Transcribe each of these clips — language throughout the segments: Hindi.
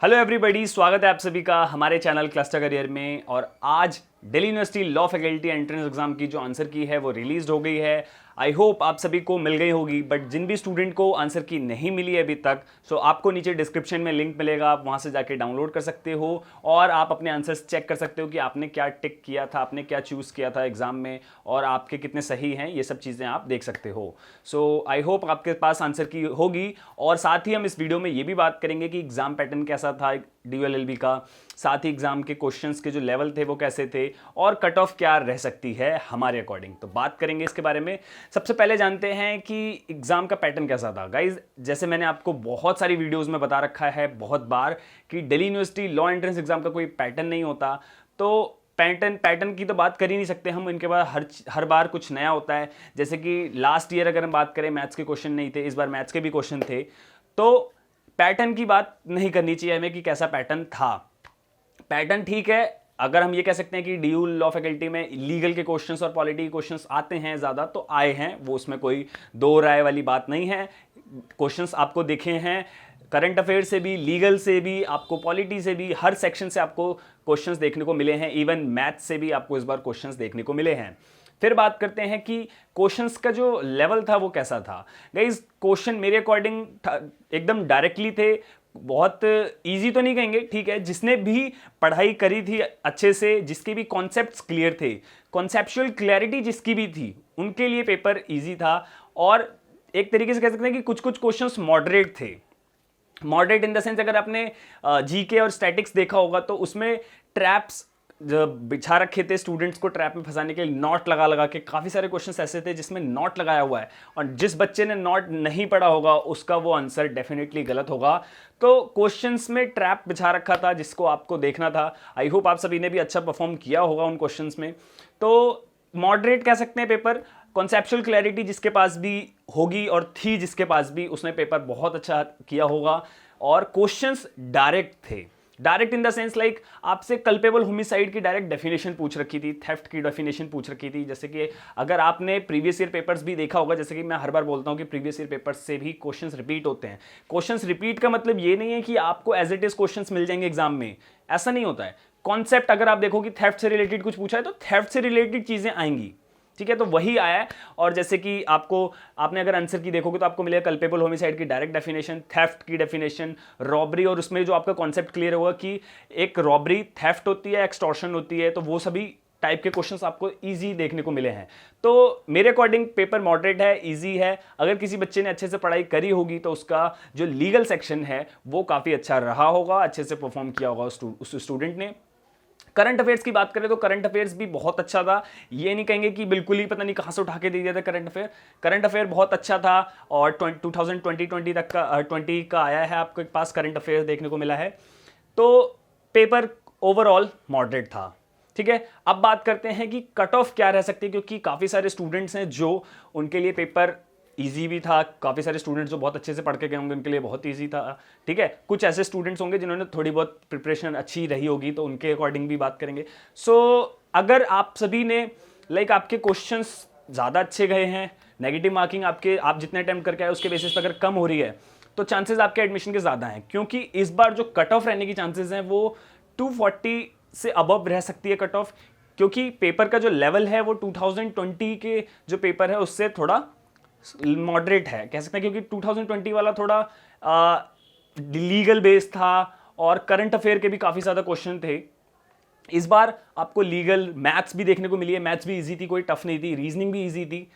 हेलो एवरीबॉडी, स्वागत है आप सभी का हमारे चैनल क्लस्टर करियर में। और आज Delhi university law faculty entrance exam की जो आंसर की है वो रिलीज हो गई है। आई होप आप सभी को मिल गई होगी, बट जिन भी स्टूडेंट को आंसर की नहीं मिली है अभी तक, सो आपको नीचे डिस्क्रिप्शन में लिंक मिलेगा, आप वहां से जाके डाउनलोड कर सकते हो और आप अपने आंसर्स चेक कर सकते हो कि आपने क्या टिक किया था, आपने क्या चूज़ किया था एग्जाम में और आपके कितने सही हैं, ये सब चीज़ें आप देख सकते हो। सो आई होप आपके पास आंसर की होगी। और साथ ही हम इस वीडियो में ये भी बात करेंगे कि एग्जाम पैटर्न कैसा था DULLB का, साथ ही एग्जाम के क्वेश्चंस के जो लेवल थे वो कैसे थे और कट ऑफ क्या रह सकती है हमारे अकॉर्डिंग, तो बात करेंगे इसके बारे में। सबसे पहले जानते हैं कि एग्जाम का पैटर्न कैसा था। गाइज, जैसे मैंने आपको बहुत सारी वीडियोस में बता रखा है बहुत बार कि Delhi university law entrance exam का कोई पैटर्न नहीं होता, तो पैटर्न की तो बात कर ही नहीं सकते हम। इनके बाद हर बार कुछ नया होता है। जैसे कि लास्ट ईयर अगर हम बात करें, मैथ्स के क्वेश्चन नहीं थे, इस बार मैथ्स के भी क्वेश्चन थे, तो पैटर्न की बात नहीं करनी चाहिए हमें कि कैसा पैटर्न था। पैटर्न ठीक है, अगर हम ये कह सकते हैं कि DU लॉ फैकल्टी में लीगल के क्वेश्चंस और पॉलिटी के क्वेश्चंस आते हैं ज़्यादा, तो आए हैं, वो उसमें कोई दो राय वाली बात नहीं है। क्वेश्चंस आपको दिखे हैं करंट अफेयर से भी, लीगल से भी, आपको पॉलिटी से भी, हर सेक्शन से आपको क्वेश्चंस देखने को मिले हैं। इवन मैथ्स से भी आपको इस बार क्वेश्चंस देखने को मिले हैं। फिर बात करते हैं कि क्वेश्चंस का जो लेवल था वो कैसा था। गाइस, क्वेश्चन मेरे अकॉर्डिंग एकदम डायरेक्टली थे, बहुत इजी तो नहीं कहेंगे, ठीक है, जिसने भी पढ़ाई करी थी अच्छे से, जिसके भी कॉन्सेप्ट्स क्लियर थे, कॉन्सेप्चुअल क्लैरिटी जिसकी भी थी, उनके लिए पेपर इजी था। और एक तरीके से कह सकते हैं कि कुछ कुछ क्वेश्चंस मॉडरेट थे। मॉडरेट इन द सेंस, अगर आपने जीके और स्टैटिक्स देखा होगा तो उसमें ट्रैप्स बिछा रखे थे स्टूडेंट्स को ट्रैप में फंसाने के लिए, नॉट लगा लगा के। काफ़ी सारे क्वेश्चंस ऐसे थे जिसमें नॉट लगाया हुआ है, और जिस बच्चे ने नॉट नहीं पढ़ा होगा उसका वो आंसर डेफिनेटली गलत होगा। तो क्वेश्चंस में ट्रैप बिछा रखा था जिसको आपको देखना था। आई होप आप सभी ने भी अच्छा परफॉर्म किया होगा उन क्वेश्चंस में। तो मॉडरेट कह सकते हैं पेपर। कॉन्सेप्चुअल क्लैरिटी जिसके पास भी होगी और थी जिसके पास भी, उसने पेपर बहुत अच्छा किया होगा। और क्वेश्चंस डायरेक्ट थे। Direct in the sense like आपसे कल्पेबल होमिसाइड की डायरेक्ट डेफिनेशन पूछ रखी थी, थेफ्ट की डेफिनेशन पूछ रखी थी। जैसे कि अगर आपने प्रीवियस ईयर पेपर्स भी देखा होगा, जैसे कि मैं हर बार बोलता हूं कि प्रीवियस ईयर पेपर्स से भी क्वेश्चंस रिपीट होते हैं। क्वेश्चंस रिपीट का मतलब ये नहीं है कि आपको एज इट इज क्वेश्चंस मिल जाएंगे एग्जाम में, ऐसा नहीं होता है। कॉन्सेप्ट अगर आप देखो कि थेफ्ट से रिलेटेड कुछ पूछा है तो थेफ्ट से रिलेटेड चीजें आएंगी, ठीक है, तो वही आया है। और जैसे कि आपने अगर आंसर की देखोगे तो आपको मिलेगा कल्पेबल होमिसाइड की डायरेक्ट डेफिनेशन, थेफ्ट की डेफिनेशन, रॉबरी, और उसमें जो आपका कॉन्सेप्ट क्लियर होगा कि एक रॉबरी थेफ्ट होती है, एक्सटॉर्शन होती है, तो वो सभी टाइप के क्वेश्चंस आपको इजी देखने को मिले हैं। तो मेरे अकॉर्डिंग पेपर मॉडरेट है, इजी है। अगर किसी बच्चे ने अच्छे से पढ़ाई करी होगी तो उसका जो लीगल सेक्शन है वो काफ़ी अच्छा रहा होगा, अच्छे से परफॉर्म किया होगा उस स्टूडेंट ने। करंट अफेयर्स की बात करें तो करंट अफेयर्स भी बहुत अच्छा था। ये नहीं कहेंगे कि बिल्कुल ही पता नहीं कहां से उठा के दे दिया था करंट अफेयर। करंट अफेयर बहुत अच्छा था और 2020 तक का 20 का आया है, आपके पास करंट अफेयर देखने को मिला है। तो पेपर ओवरऑल मॉडरेट था, ठीक है। अब बात करते हैं कि कट ऑफ क्या रह सकती है, क्योंकि काफ़ी सारे स्टूडेंट्स हैं जो उनके लिए पेपर इजी भी था, काफ़ी सारे स्टूडेंट्स जो बहुत अच्छे से पढ़ के गए होंगे उनके लिए बहुत इजी था, ठीक है। कुछ ऐसे स्टूडेंट्स होंगे जिन्होंने थोड़ी बहुत प्रिपरेशन अच्छी रही होगी, तो उनके अकॉर्डिंग भी बात करेंगे। सो अगर आप सभी ने लाइक आपके क्वेश्चंस ज़्यादा अच्छे गए हैं, नेगेटिव मार्किंग आप जितने अटेम्प्ट करके आए उसके बेसिस पर अगर कम हो रही है, तो चांसेस आपके एडमिशन के ज़्यादा हैं, क्योंकि इस बार जो कट ऑफ रहने की चांसेस हैं वो 240 से अबव रह सकती है कट ऑफ, क्योंकि पेपर का जो लेवल है वो 2020 के जो पेपर है उससे थोड़ा मॉडरेट है, कह सकते हैं, क्योंकि 2020 वाला थोड़ा लीगल बेस था और करंट अफेयर के भी काफ़ी ज़्यादा क्वेश्चन थे। इस बार आपको लीगल मैथ्स भी देखने को मिली है, मैथ्स भी इजी थी, कोई टफ नहीं थी, रीजनिंग भी इजी थी।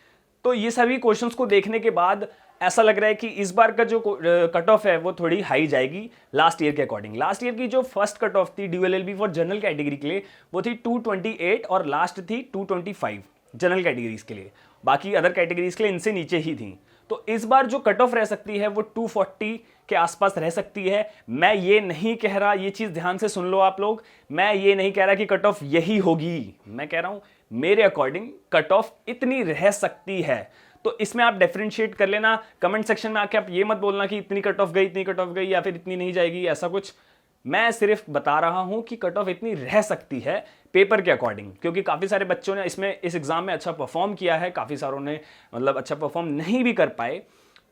तो ये सभी क्वेश्चंस को देखने के बाद ऐसा लग रहा है कि इस बार का जो कट ऑफ है वो थोड़ी हाई जाएगी लास्ट ईयर के अकॉर्डिंग। लास्ट ईयर की जो फर्स्ट कट ऑफ थी DULLB फॉर जनरल कैटेगरी के लिए वो थी 228 और लास्ट थी 225 जनरल कैटेगरीज के लिए, बाकी अदर कैटेगरीज के लिए इनसे नीचे ही थी। तो इस बार जो कट ऑफ रह सकती है वो 240 के आसपास रह सकती है। मैं ये नहीं कह रहा, ये चीज़ ध्यान से सुन लो आप लोग, मैं ये नहीं कह रहा कि कट ऑफ यही होगी, मैं कह रहा हूं मेरे अकॉर्डिंग कट ऑफ इतनी रह सकती है। तो इसमें आप डिफरेंशिएट कर लेना, कमेंट सेक्शन में आके आप ये मत बोलना कि इतनी कट ऑफ गई, इतनी कट ऑफ गई, या फिर इतनी नहीं जाएगी, ऐसा कुछ। मैं सिर्फ बता रहा हूं कि कट ऑफ इतनी रह सकती है पेपर के अकॉर्डिंग, क्योंकि काफ़ी सारे बच्चों ने इस एग्ज़ाम में अच्छा परफॉर्म किया है, काफ़ी सारों ने मतलब अच्छा परफॉर्म नहीं भी कर पाए।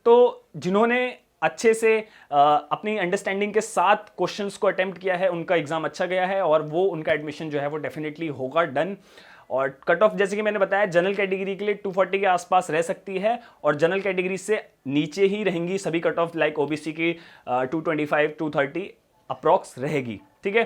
तो जिन्होंने अच्छे से अपनी अंडरस्टैंडिंग के साथ क्वेश्चंस को अटेम्प्ट किया है, उनका एग्जाम अच्छा गया है और वो उनका एडमिशन जो है वो डेफिनेटली होगा डन। और कट ऑफ जैसे कि मैंने बताया जनरल कैटेगरी के लिए 240 के आसपास रह सकती है और जनरल कैटेगरी से नीचे ही रहेंगी सभी कट ऑफ, लाइक ओबीसी की 225 230 अप्रॉक्स रहेगी। ठीक है,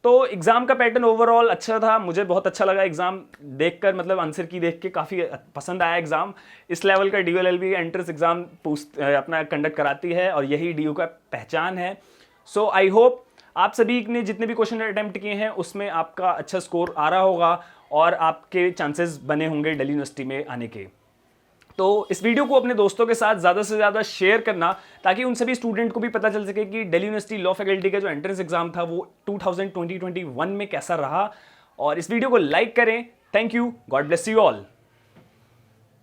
तो एग्जाम का पैटर्न ओवरऑल अच्छा था, मुझे बहुत अच्छा लगा एग्जाम देखकर, मतलब आंसर की देख के काफ़ी पसंद आया एग्जाम। इस लेवल का DULLB एंट्रेंस एग्जाम अपना कंडक्ट कराती है और यही DU का पहचान है। सो आई होप आप सभी ने जितने भी क्वेश्चन अटेम्प्ट किए हैं उसमें आपका अच्छा स्कोर आ रहा होगा और आपके चांसेस बने होंगे दिल्ली यूनिवर्सिटी में आने के। तो इस वीडियो को अपने दोस्तों के साथ ज़्यादा से ज़्यादा शेयर करना ताकि उन सभी स्टूडेंट को भी पता चल सके कि दिल्ली यूनिवर्सिटी लॉ फैकल्टी का जो एंट्रेंस एग्जाम था वो 2020-21 में कैसा रहा। और इस वीडियो को लाइक करें। Thank you, God bless you all.